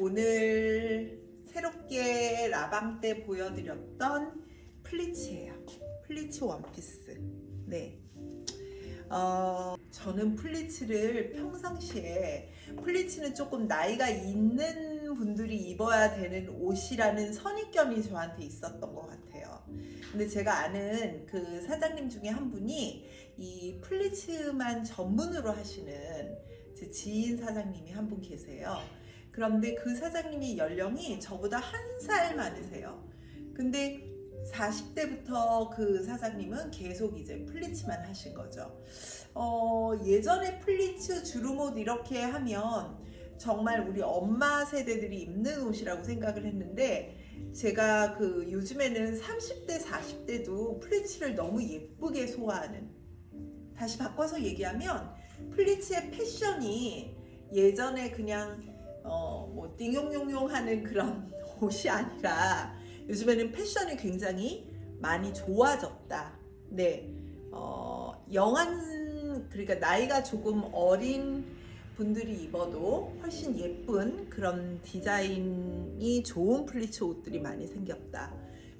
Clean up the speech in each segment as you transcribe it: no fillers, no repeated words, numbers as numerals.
오늘 새롭게 라방 때 보여드렸던 플리츠예요. 플리츠 원피스. 네. 저는 플리츠를 평상시에 플리츠는 조금 나이가 있는 분들이 입어야 되는 옷이라는 선입견이 저한테 있었던 것 같아요. 근데 제가 아는 그 사장님 중에 한 분이 이 플리츠만 전문으로 하시는 제 지인 사장님이 한 분 계세요. 그런데 그 사장님이 연령이 저보다 한 살 많으세요. 근데 40대부터 그 사장님은 계속 이제 플리츠만 하신 거죠. 예전에 플리츠 주름옷 이렇게 하면 정말 우리 엄마 세대들이 입는 옷이라고 생각을 했는데, 제가 그 요즘에는 30대, 40대도 플리츠를 너무 예쁘게 소화하는, 다시 바꿔서 얘기하면 플리츠의 패션이 예전에 그냥 뭐 띵용용용 하는 그런 옷이 아니라 요즘에는 패션이 굉장히 많이 좋아졌다. 네, 그러니까 나이가 조금 어린 분들이 입어도 훨씬 예쁜 그런 디자인이 좋은 플리츠 옷들이 많이 생겼다.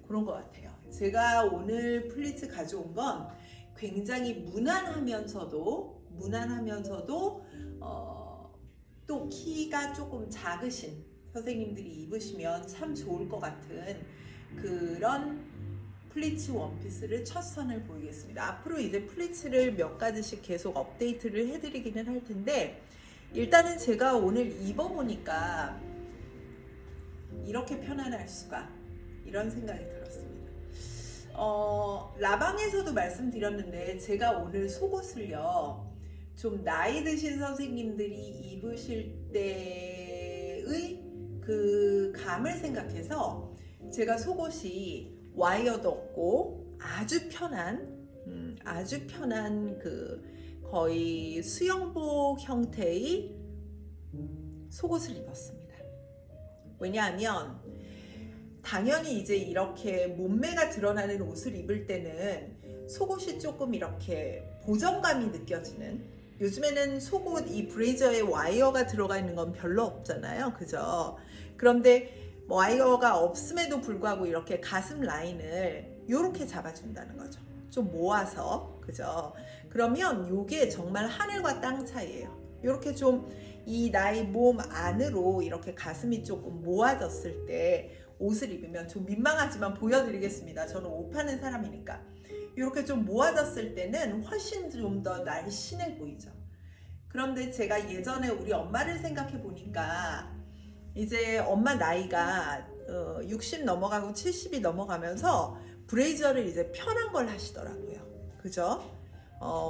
그런 것 같아요. 제가 오늘 플리츠 가져온 건 굉장히 무난하면서도 또 키가 조금 작으신 선생님들이 입으시면 참 좋을 것 같은 그런 플리츠 원피스를 첫 선을 보이겠습니다. 앞으로 이제 플리츠를 몇 가지씩 계속 업데이트를 해드리기는 할 텐데, 일단은 제가 오늘 입어보니까 이렇게 편안할 수가, 이런 생각이 들었습니다. 라방에서도 말씀드렸는데 제가 오늘 속옷을요, 좀 나이 드신 선생님들이 입으실 때의 그 감을 생각해서 제가 속옷이 와이어도 없고 아주 편한 그 거의 수영복 형태의 속옷을 입었습니다. 왜냐하면 당연히 이제 이렇게 몸매가 드러나는 옷을 입을 때는 속옷이 조금 이렇게 보정감이 느껴지는, 요즘에는 속옷 이 브레이저에 와이어가 들어가 있는 건 별로 없잖아요. 그죠? 그런데 와이어가 없음에도 불구하고 이렇게 가슴 라인을 이렇게 잡아준다는 거죠. 좀 모아서. 그죠? 그러면 이게 정말 하늘과 땅 차이예요. 이렇게 좀 이 나이 몸 안으로 이렇게 가슴이 조금 모아졌을 때 옷을 입으면, 좀 민망하지만 보여드리겠습니다. 저는 옷 파는 사람이니까. 이렇게 좀 모아졌을 때는 훨씬 좀 더 날씬해 보이죠. 그런데 제가 예전에 우리 엄마를 생각해 보니까 이제 엄마 나이가 60 넘어가고 70이 넘어가면서 브레이저를 이제 편한 걸 하시더라고요. 그죠?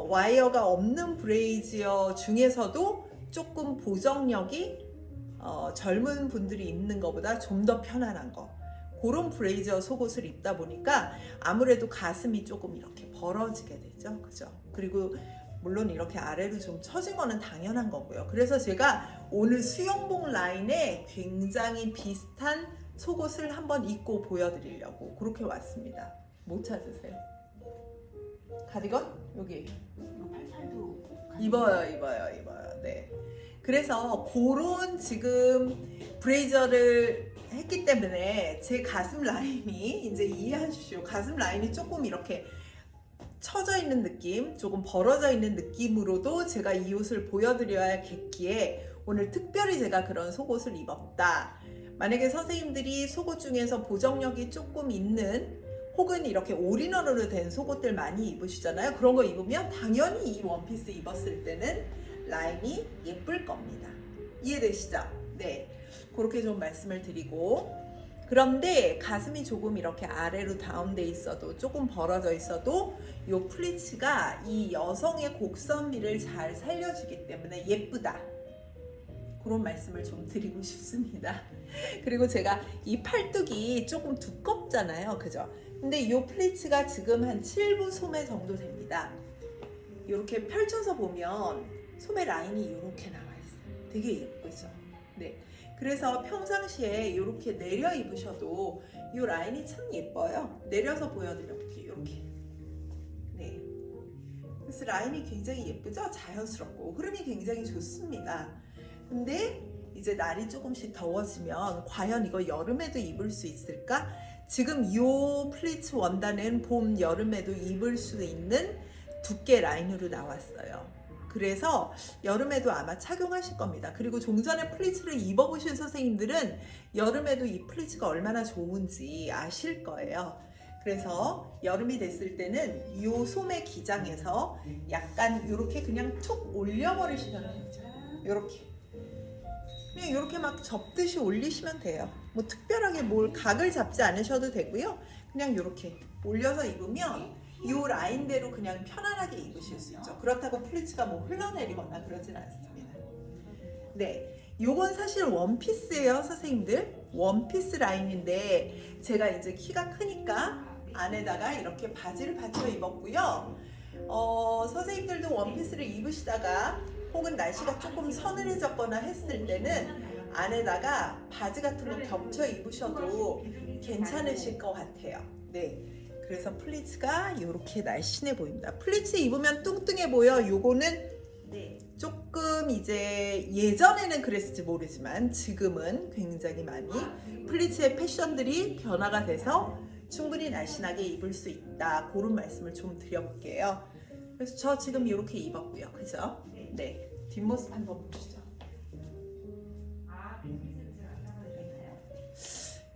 와이어가 없는 브레이저 중에서도 조금 보정력이 젊은 분들이 입는 것보다 좀 더 편안한 거, 그런 브레이저 속옷을 입다 보니까 아무래도 가슴이 조금 이렇게 벌어지게 되죠. 그죠? 그리고 물론 이렇게 아래로 좀 처진 거는 당연한 거고요. 그래서 제가 오늘 수영복 라인에 굉장히 비슷한 속옷을 한번 입고 보여드리려고 그렇게 왔습니다. 못 찾으세요? 가디건? 여기 팔팔도 입어요. 네. 그래서 그런 지금 브레이저를 했기 때문에 제 가슴 라인이, 이제 이해하십시오. 가슴 라인이 조금 이렇게 처져 있는 느낌, 조금 벌어져 있는 느낌으로도 제가 이 옷을 보여드려야겠기에 오늘 특별히 제가 그런 속옷을 입었다. 만약에 선생님들이 속옷 중에서 보정력이 조금 있는, 혹은 이렇게 올인원으로 된 속옷들 많이 입으시잖아요. 그런 거 입으면 당연히 이 원피스 입었을 때는 라인이 예쁠 겁니다. 이해되시죠? 네, 그렇게 좀 말씀을 드리고, 그런데 가슴이 조금 이렇게 아래로 다운돼 있어도, 조금 벌어져 있어도 이 플리츠가 이 여성의 곡선미를 잘 살려주기 때문에 예쁘다, 그런 말씀을 좀 드리고 싶습니다. 그리고 제가 이 팔뚝이 조금 두껍잖아요. 그죠? 근데 이 플리츠가 지금 한 7분 소매 정도 됩니다. 이렇게 펼쳐서 보면 소매 라인이 이렇게 나와 있어요. 되게 예쁘죠? 네. 그래서 평상시에 이렇게 내려 입으셔도 이 라인이 참 예뻐요. 내려서 보여드려볼게요. 이렇게. 네. 그래서 라인이 굉장히 예쁘죠? 자연스럽고 흐름이 굉장히 좋습니다. 근데 이제 날이 조금씩 더워지면 과연 이거 여름에도 입을 수 있을까? 지금 이 플리츠 원단은 봄, 여름에도 입을 수 있는 두께 라인으로 나왔어요. 그래서 여름에도 아마 착용하실 겁니다. 그리고 종전에 플리츠를 입어보신 선생님들은 여름에도 이 플리츠가 얼마나 좋은지 아실 거예요. 그래서 여름이 됐을 때는 이 소매 기장에서 약간 이렇게 그냥 툭 올려버리시면 됩니다. 이렇게. 그냥 이렇게 막 접듯이 올리시면 돼요. 뭐 특별하게 뭘 각을 잡지 않으셔도 되고요. 그냥 이렇게 올려서 입으면 이 라인대로 그냥 편안하게 입으실 수 있죠. 그렇다고 플리츠가 뭐 흘러내리거나 그러진 않습니다. 네, 요건 사실 원피스예요, 선생님들. 원피스 라인인데 제가 이제 키가 크니까 안에다가 이렇게 바지를 받쳐 입었고요. 선생님들도 원피스를 입으시다가 혹은 날씨가 조금 서늘해졌거나 했을 때는 안에다가 바지 같은 거 겹쳐 입으셔도 괜찮으실 것 같아요. 네, 그래서 플리츠가 이렇게 날씬해 보입니다. 플리츠 입으면 뚱뚱해 보여. 요거는 조금 이제 예전에는 그랬을지 모르지만 지금은 굉장히 많이 플리츠의 패션들이 변화가 돼서 충분히 날씬하게 입을 수 있다. 그런 말씀을 좀 드려볼게요. 그래서 저 지금 이렇게 입었고요. 그죠? 네, 뒷모습 한번 보시죠.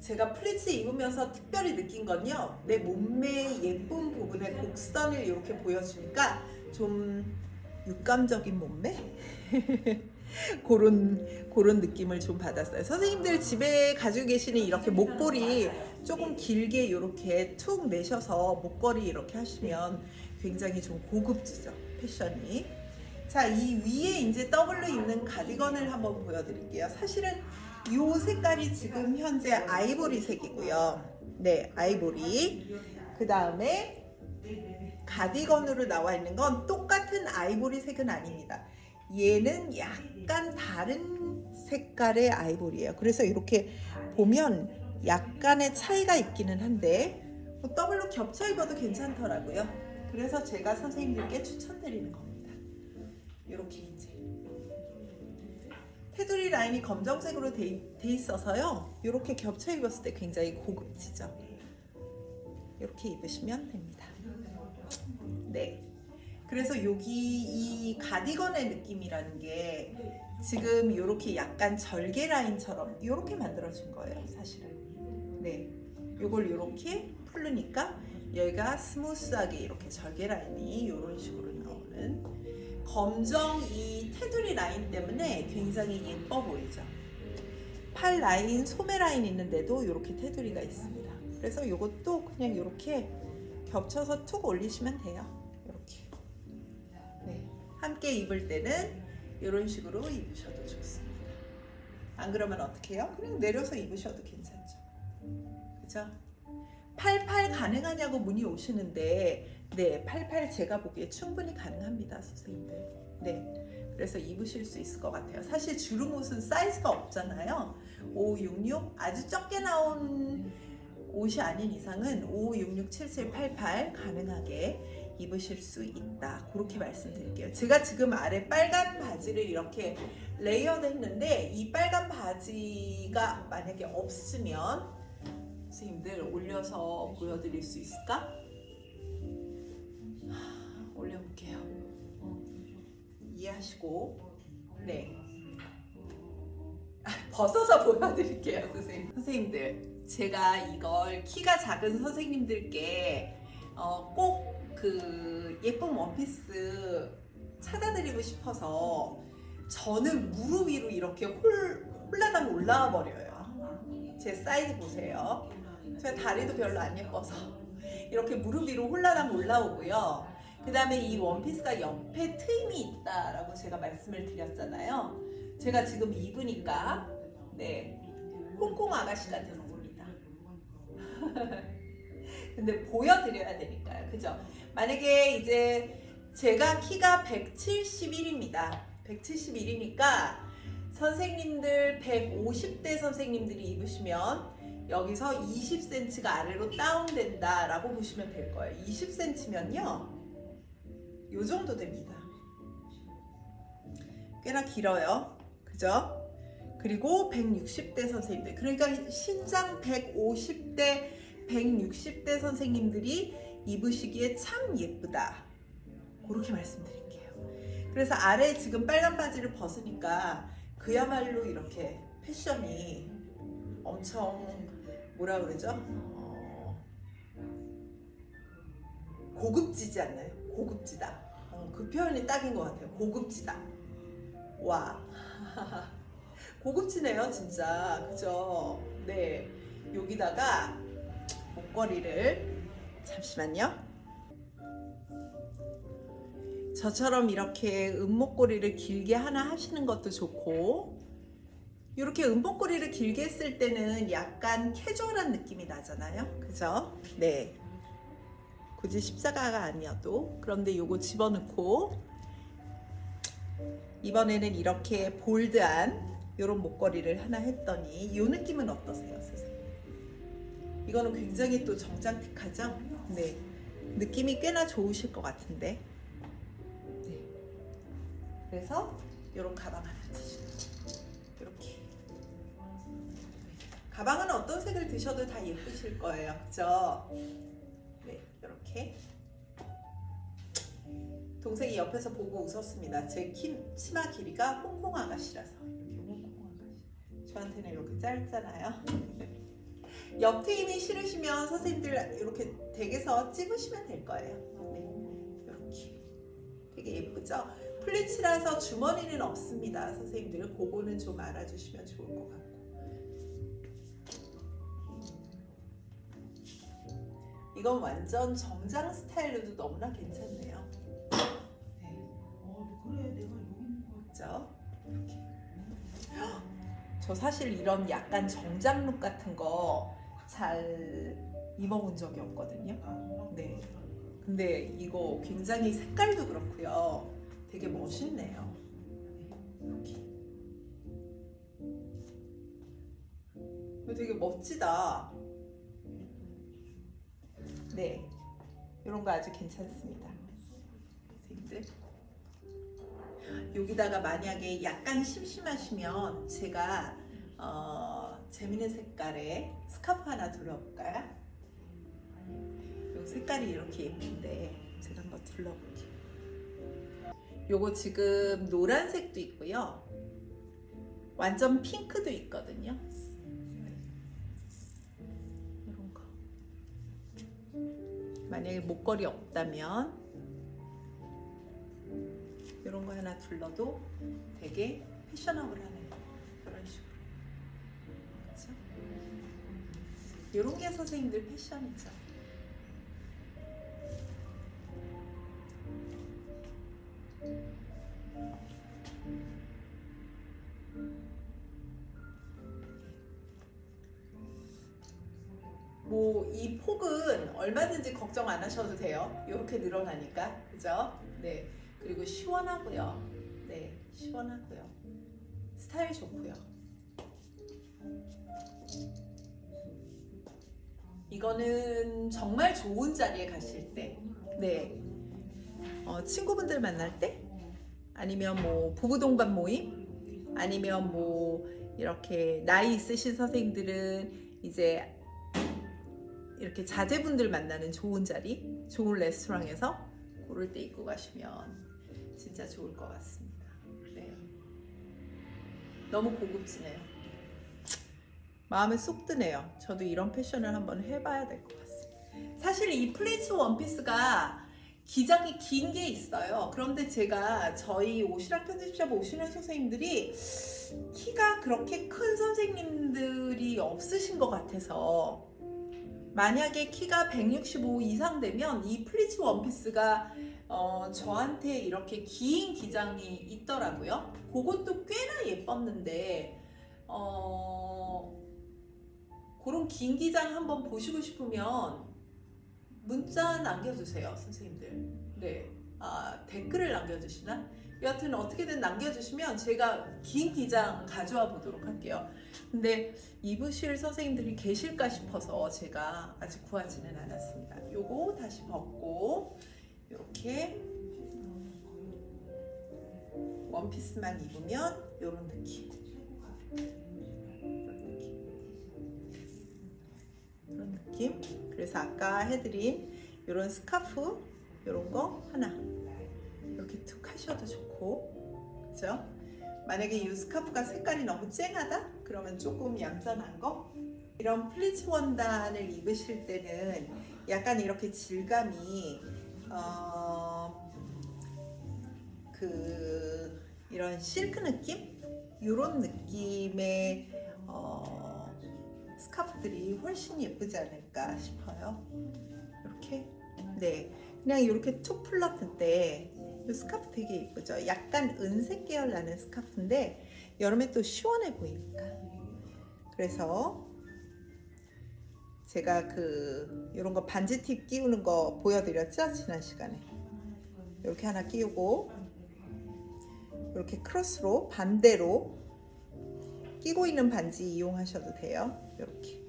제가 플리츠 입으면서 특별히 느낀 건요, 내 몸매의 예쁜 부분에 곡선을 이렇게 보여주니까 좀 육감적인 몸매? 그런 느낌을 좀 받았어요. 선생님들 집에 가지고 계시는 이렇게 목걸이 조금 길게 이렇게 툭 내셔서 목걸이 이렇게 하시면 굉장히 좀 고급지죠, 패션이. 자, 이 위에 이제 더블로 입는 가디건을 한번 보여드릴게요. 사실은 이 색깔이 지금 현재 아이보리색이고요. 네, 아이보리. 그 다음에 가디건으로 나와 있는 건 똑같은 아이보리색은 아닙니다. 얘는 약간 다른 색깔의 아이보리예요. 그래서 이렇게 보면 약간의 차이가 있기는 한데 더블로 겹쳐 입어도 괜찮더라고요. 그래서 제가 선생님들께 추천드리는 겁니다. 이렇게 이제 테두리 라인이 검정색으로 돼 있어서요. 이렇게 겹쳐 입었을 때 굉장히 고급지죠. 이렇게 입으시면 됩니다. 네. 그래서 여기 이 가디건의 느낌이라는 게 지금 이렇게 약간 절개 라인처럼 이렇게 만들어진 거예요, 사실은. 네. 요걸 이렇게 풀르니까 여기가 스무스하게 이렇게 절개 라인이 이런 식으로 나오는 검정 이 테두리 라인 때문에 굉장히 예뻐 보이죠. 팔 라인, 소매 라인 있는데도 이렇게 테두리가 있습니다. 그래서 이것도 그냥 이렇게 겹쳐서 툭 올리시면 돼요. 이렇게. 네. 함께 입을 때는 이런 식으로 입으셔도 좋습니다. 안 그러면 어떻게 해요? 그냥 내려서 입으셔도 괜찮죠. 그죠? 88 가능하냐고 문의 오시는데 네, 88 제가 보기에 충분히 가능합니다, 선생님들. 네, 그래서 입으실 수 있을 것 같아요. 사실 주름 옷은 사이즈가 없잖아요. 566 아주 적게 나온 옷이 아닌 이상은 5566 77 88 가능하게 입으실 수 있다. 그렇게 말씀드릴게요. 제가 지금 아래 빨간 바지를 이렇게 레이어드 했는데 이 빨간 바지가 만약에 없으면 선생님들 올려서 보여드릴 수 있을까? 올려볼게요. 이해하시고 네, 벗어서 보여드릴게요, 선생님들. 제가 이걸 키가 작은 선생님들께 꼭 그 예쁜 원피스 찾아드리고 싶어서 저는 무릎 위로 이렇게 홀라당 올라와 버려요. 제 사이즈 보세요. 제가 다리도 별로 안 예뻐서 이렇게 무릎 위로 홀라당 올라오고요. 그 다음에 이 원피스가 옆에 트임이 있다라고 제가 말씀을 드렸잖아요. 제가 지금 입으니까 네, 홍콩 아가씨가 됐습니다. 근데 보여드려야 되니까요. 그죠? 만약에 이제 제가 키가 171입니다. 171이니까 선생님들 150대 선생님들이 입으시면 여기서 20cm가 아래로 다운된다 라고 보시면 될 거예요. 20cm면요 요 정도 됩니다. 꽤나 길어요. 그죠? 그리고 160대 선생님들, 그러니까 신장 150대, 160대 선생님들이 입으시기에 참 예쁘다. 그렇게 말씀드릴게요. 그래서 아래 지금 빨간 바지를 벗으니까 그야말로 이렇게 패션이 엄청 뭐라 그러죠? 고급지지 않나요? 고급지다. 그 표현이 딱인 것 같아요. 고급지다. 와. 고급지네요, 진짜. 그죠? 네. 여기다가 목걸이를, 잠시만요. 저처럼 이렇게 은목걸이를 길게 하나 하시는 것도 좋고, 이렇게 은목걸이를 길게 했을 때는 약간 캐주얼한 느낌이 나잖아요. 그죠? 네. 굳이 십자가가 아니어도. 그런데 요거 집어넣고, 이번에는 이렇게 볼드한 요런 목걸이를 하나 했더니 이 느낌은 어떠세요, 선생님? 이거는 굉장히 또 정장틱하죠? 네. 느낌이 꽤나 좋으실 것 같은데. 네. 그래서 요런 가방 하나 드시고, 이렇게. 가방은 어떤 색을 드셔도 다 예쁘실 거예요. 그죠? 네, 이렇게. 동생이 옆에서 보고 웃었습니다. 제 치마 길이가 홍콩 아가씨라서. 이렇게 홍콩 아가씨. 저한테는 이렇게 짧잖아요. 옆 트임이 싫으시면 선생님들 이렇게 댁에서 찝으시면 될 거예요. 네, 이렇게. 되게 예쁘죠? 플리츠라서 주머니는 없습니다. 선생님들 그거는 좀 알아주시면 좋을 것 같고. 이건 완전 정장 스타일로도 너무나 괜찮네요. 그래 내가 여기 있는 거 그죠? 이렇게. 저 사실 이런 약간 정장룩 같은 거 잘 입어본 적이 없거든요. 네. 근데 이거 굉장히 색깔도 그렇고요. 되게 멋있네요. 이렇게. 이거 되게 멋지다. 네. 이런 거 아주 괜찮습니다. 선생님들. 여기다가 만약에 약간 심심하시면 제가 재밌는 색깔의 스카프 하나 둘러볼까요? 이 색깔이 이렇게 예쁜데 제가 한번 둘러볼게요. 요거 지금 노란색도 있고요. 완전 핑크도 있거든요. 이런 거. 만약에 목걸이 없다면 이런 거 하나 둘러도 되게 패셔너블하네요. 이런 식으로. 그렇죠? 이런 게 선생님들 패션이죠. 뭐 이 폭은 얼마든지 걱정 안 하셔도 돼요. 이렇게 늘어나니까. 그죠? 네. 그리고 시원하고요. 네, 시원하고요. 스타일 좋고요. 이거는 정말 좋은 자리에 가실 때, 네, 친구분들 만날 때, 아니면 뭐 부부 동반 모임, 아니면 뭐 이렇게 나이 있으신 선생님들은 이제 이렇게 자제분들 만나는 좋은 자리, 좋은 레스토랑에서 그럴 때 입고 가시면 진짜 좋을 것 같습니다. 네. 너무 고급지네요. 마음에 쏙 드네요. 저도 이런 패션을 한번 해봐야 될 것 같습니다. 사실 이 플리츠 원피스가 기장이 긴 게 있어요. 그런데 제가 저희 오시락 편집샵 오시는 선생님들이 키가 그렇게 큰 선생님들이 없으신 것 같아서, 만약에 키가 165 이상 되면 이 플리츠 원피스가 저한테 이렇게 긴 기장이 있더라고요. 그것도 꽤나 예뻤는데 그런 긴 기장 한번 보시고 싶으면 문자 남겨주세요, 선생님들. 네, 댓글을 남겨주시나? 여하튼 어떻게든 남겨주시면 제가 긴 기장 가져와 보도록 할게요. 근데 입으실 선생님들이 계실까 싶어서 제가 아직 구하지는 않았습니다. 요거 다시 벗고 이렇게 원피스만 입으면 이런 느낌. 이런 느낌. 그래서 아까 해드린 이런 스카프 이런 거 하나 이렇게 툭 하셔도 좋고, 그죠? 만약에 이 스카프가 색깔이 너무 쨍하다? 그러면 조금 얌전한 거? 이런 플리츠 원단을 입으실 때는 약간 이렇게 질감이 이런 실크 느낌? 이런 느낌의 스카프들이 훨씬 예쁘지 않을까 싶어요. 이렇게, 네, 그냥 이렇게 툭 풀렀을 이 스카프 되게 예쁘죠? 약간 은색 계열 나는 스카프인데 여름에 또 시원해 보이니까. 그래서 제가 이런 거 반지 팁 끼우는 거 보여드렸죠? 지난 시간에. 이렇게 하나 끼우고 이렇게 크로스로 반대로 끼고 있는 반지 이용하셔도 돼요. 이렇게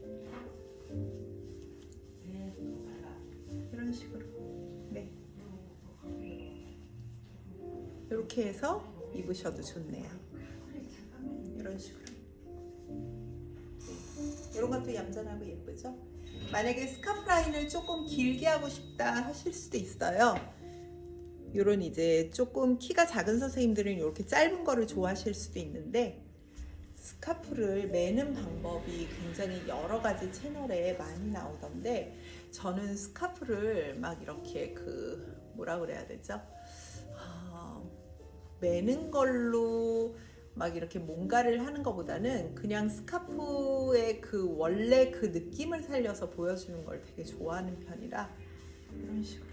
이런 식으로, 네, 이렇게 해서 입으셔도 좋네요. 이런 식으로. 이런 것도 얌전하고 예쁘죠? 만약에 스카프 라인을 조금 길게 하고 싶다 하실 수도 있어요. 이런 이제 조금 키가 작은 선생님들은 이렇게 짧은 거를 좋아하실 수도 있는데, 스카프를 매는 방법이 굉장히 여러 가지 채널에 많이 나오던데, 저는 스카프를 막 이렇게 뭐라 그래야 되죠? 매는 걸로 막 이렇게 뭔가를 하는 것보다는 그냥 스카프의 원래 느낌을 살려서 보여주는 걸 되게 좋아하는 편이라, 이런 식으로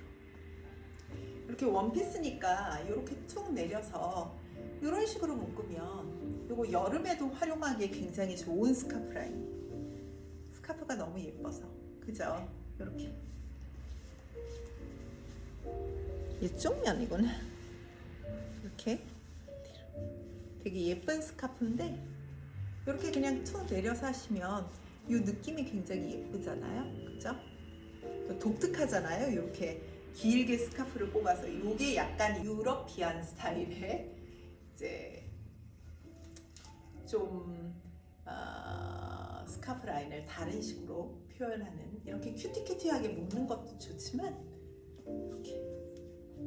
이렇게 원피스니까 이렇게 툭 내려서 이런 식으로 묶으면 이거 여름에도 활용하기에 굉장히 좋은 스카프 라인. 스카프가 너무 예뻐서, 그죠? 이렇게 이쪽 면이구나. 이렇게 되게 예쁜 스카프인데 이렇게 그냥 툭 내려서 하시면 이 느낌이 굉장히 예쁘잖아요, 그죠? 독특하잖아요. 이렇게 길게 스카프를 뽑아서, 이게 약간 유러피안 스타일의 이제 좀 스카프 라인을 다른 식으로 표현하는, 이렇게 큐티큐티하게 묶는 것도 좋지만 이렇게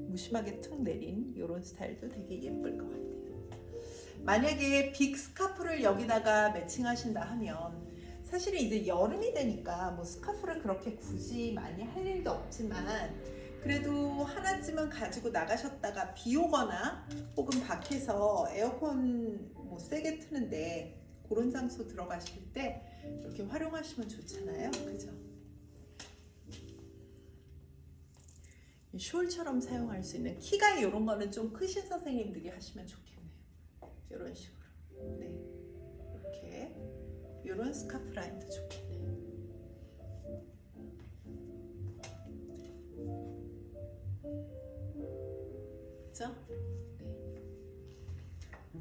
무심하게 툭 내린 이런 스타일도 되게 예쁠 것 같아요. 만약에 빅 스카프를 여기다가 매칭하신다 하면, 사실은 이제 여름이 되니까 뭐 스카프를 그렇게 굳이 많이 할 일도 없지만, 그래도 하나쯤은 가지고 나가셨다가 비 오거나 혹은 밖에서 에어컨 뭐 세게 트는데 그런 장소 들어가실 때 이렇게 활용하시면 좋잖아요, 그죠? 숄처럼 사용할 수 있는, 키가 이런 거는 좀 크신 선생님들이 하시면 좋겠네요. 이런 식으로, 네, 이렇게 이런 스카프 라인도 좋겠네요. 그죠? 네.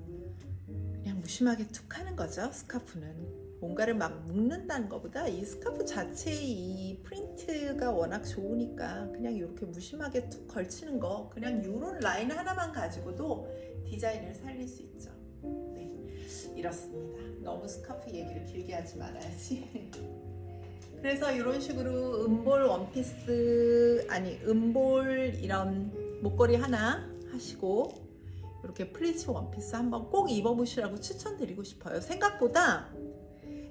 그냥 무심하게 툭 하는 거죠. 스카프는 뭔가를 막 묶는다는 것보다 이 스카프 자체의 이 프린트가 워낙 좋으니까 그냥 이렇게 무심하게 툭 걸치는 거, 그냥 이런 라인 하나만 가지고도 디자인을 살릴 수 있죠. 네, 이렇습니다. 너무 스카프 얘기를 길게 하지 말아야지. 그래서 이런 식으로 은볼 원피스, 아니 은볼 이런 목걸이 하나 하시고 이렇게 플리츠 원피스 한번 꼭 입어보시라고 추천드리고 싶어요. 생각보다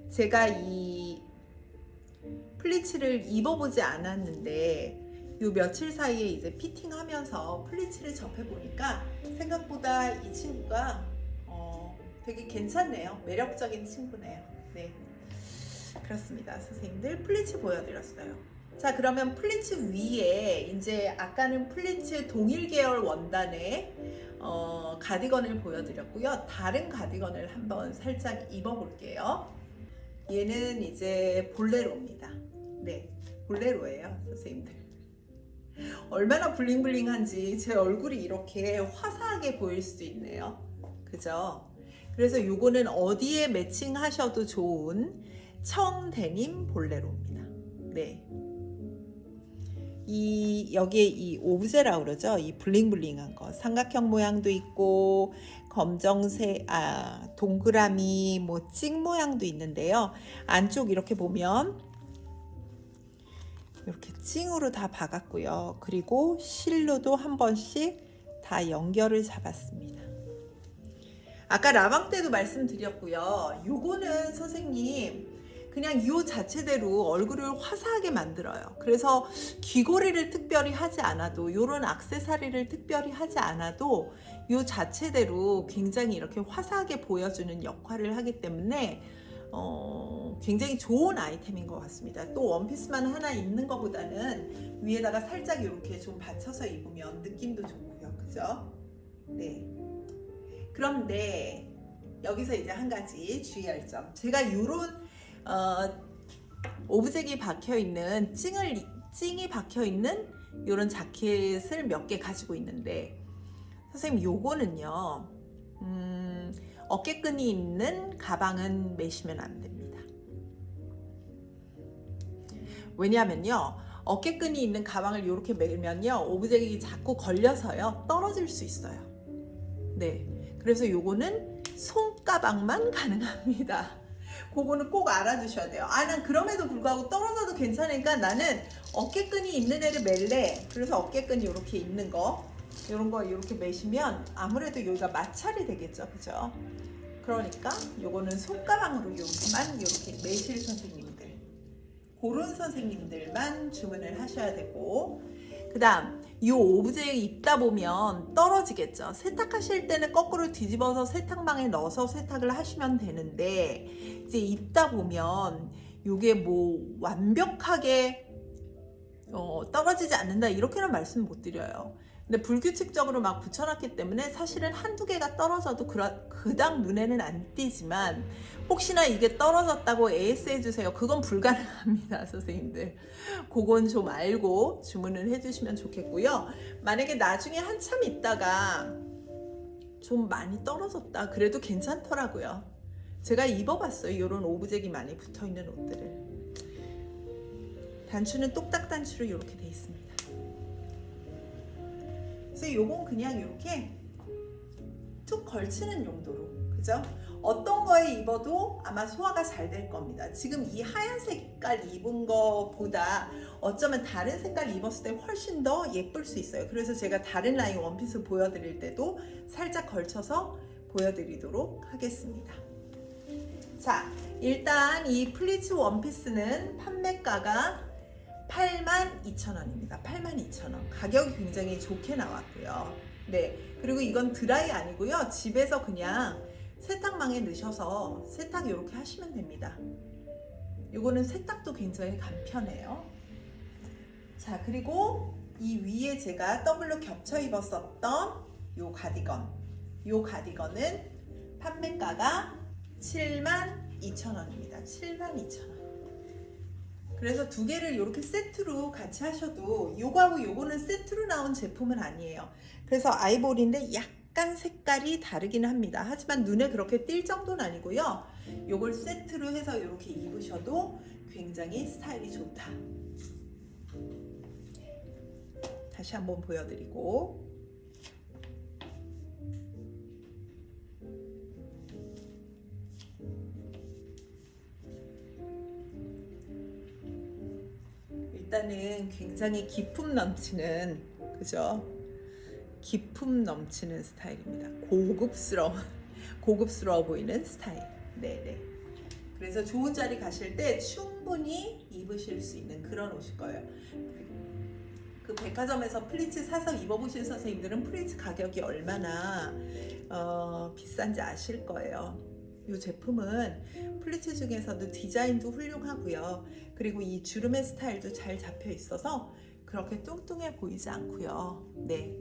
제가 이 플리츠를 입어보지 않았는데 요 며칠 사이에 이제 피팅하면서 플리츠를 접해보니까 생각보다 이 친구가 되게 괜찮네요. 매력적인 친구네요. 네, 그렇습니다. 선생님들, 플리츠 보여드렸어요. 자, 그러면 플리츠 위에 이제 아까는 플리츠 동일 계열 원단의 가디건을 보여드렸고요. 다른 가디건을 한번 살짝 입어볼게요. 얘는 이제 볼레로입니다. 네, 볼레로예요, 선생님들. 얼마나 블링블링한지 제 얼굴이 이렇게 화사하게 보일 수도 있네요, 그죠? 그래서 요거는 어디에 매칭하셔도 좋은 청 데님 볼레로입니다. 네, 여기에 이 오브제라고 그러죠. 이 블링블링한 거. 삼각형 모양도 있고 검정색 동그라미 뭐 찍 모양도 있는데요. 안쪽 이렇게 보면 이렇게 찡으로 다 박았고요. 그리고 실로도 한 번씩 다 연결을 잡았습니다. 아까 라방 때도 말씀드렸고요. 요거는 선생님 그냥 이 자체대로 얼굴을 화사하게 만들어요. 그래서 귀걸이를 특별히 하지 않아도, 요런 액세서리를 특별히 하지 않아도 이 자체대로 굉장히 이렇게 화사하게 보여주는 역할을 하기 때문에 굉장히 좋은 아이템인 것 같습니다. 또 원피스만 하나 입는 것보다는 위에다가 살짝 이렇게 좀 받쳐서 입으면 느낌도 좋고요. 그죠? 네. 그런데 여기서 이제 한 가지 주의할 점. 제가 요런 오브젝이 박혀있는 찡이 박혀있는 요런 자켓을 몇 개 가지고 있는데, 선생님 요거는요 어깨끈이 있는 가방은 매시면 안 됩니다. 왜냐하면요 어깨끈이 있는 가방을 이렇게 매면요 오브젝이 자꾸 걸려서요 떨어질 수 있어요. 네, 그래서 요거는 손가방만 가능합니다. 그거는 꼭 알아두셔야 돼요. 난 그럼에도 불구하고 떨어져도 괜찮으니까 나는 어깨끈이 있는 애를 멜래. 그래서 어깨끈이 이렇게 있는 거, 이런 거 이렇게 매시면 아무래도 여기가 마찰이 되겠죠, 그죠? 그러니까 요거는 손가방으로 여기만 이렇게 매실 선생님들, 그런 선생님들만 주문을 하셔야 되고, 그 다음 이 오브제 입다 보면 떨어지겠죠. 세탁하실 때는 거꾸로 뒤집어서 세탁망에 넣어서 세탁을 하시면 되는데, 이제 입다 보면 이게 뭐 완벽하게 떨어지지 않는다 이렇게는 말씀 못 드려요. 근데 불규칙적으로 막 붙여놨기 때문에 사실은 한두 개가 떨어져도 그닥 눈에는 안 띄지만, 혹시나 이게 떨어졌다고 AS 해주세요. 그건 불가능합니다, 선생님들. 그건 좀 알고 주문을 해주시면 좋겠고요. 만약에 나중에 한참 있다가 좀 많이 떨어졌다 그래도 괜찮더라고요. 제가 입어봤어요. 이런 오브젝이 많이 붙어있는 옷들을. 단추는 똑딱 단추로 이렇게 돼 있습니다. 그래서 요건 그냥 이렇게 쭉 걸치는 용도로, 그죠? 어떤 거에 입어도 아마 소화가 잘 될 겁니다. 지금 이 하얀 색깔 입은 거보다 어쩌면 다른 색깔 입었을 때 훨씬 더 예쁠 수 있어요. 그래서 제가 다른 라인 원피스 보여드릴 때도 살짝 걸쳐서 보여드리도록 하겠습니다. 자, 일단 이 플리츠 원피스는 판매가가 82,000원입니다. 82,000원. 가격이 굉장히 좋게 나왔고요. 네, 그리고 이건 드라이 아니고요. 집에서 그냥 세탁망에 넣으셔서 세탁 이렇게 하시면 됩니다. 이거는 세탁도 굉장히 간편해요. 자, 그리고 이 위에 제가 더블로 겹쳐 입었었던 요 가디건, 요 가디건은 판매가가 72,000원입니다. 72,000원. 그래서 두 개를 이렇게 세트로 같이 하셔도, 요거하고 요거는 세트로 나온 제품은 아니에요. 그래서 아이보리인데 약간 색깔이 다르긴 합니다. 하지만 눈에 그렇게 띌 정도는 아니고요. 요걸 세트로 해서 이렇게 입으셔도 굉장히 스타일이 좋다. 다시 한번 보여드리고, 일단은 굉장히 기품 넘치는, 그죠? 기품 넘치는 스타일입니다. 고급스러워 보이는 스타일. 네네. 그래서 좋은 자리 가실 때 충분히 입으실 수 있는 그런 옷일 거예요. 그 백화점에서 플리츠 사서 입어보신 선생님들은 플리츠 가격이 얼마나 비싼지 아실 거예요. 이 제품은 플리츠 중에서도 디자인도 훌륭하고요. 그리고 이 주름의 스타일도 잘 잡혀 있어서 그렇게 뚱뚱해 보이지 않고요. 네,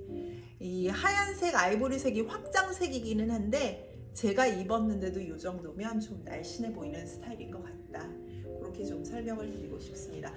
이 하얀색 아이보리색이 확장색이기는 한데 제가 입었는데도 이 정도면 좀 날씬해 보이는 스타일인 것 같다. 그렇게 좀 설명을 드리고 싶습니다.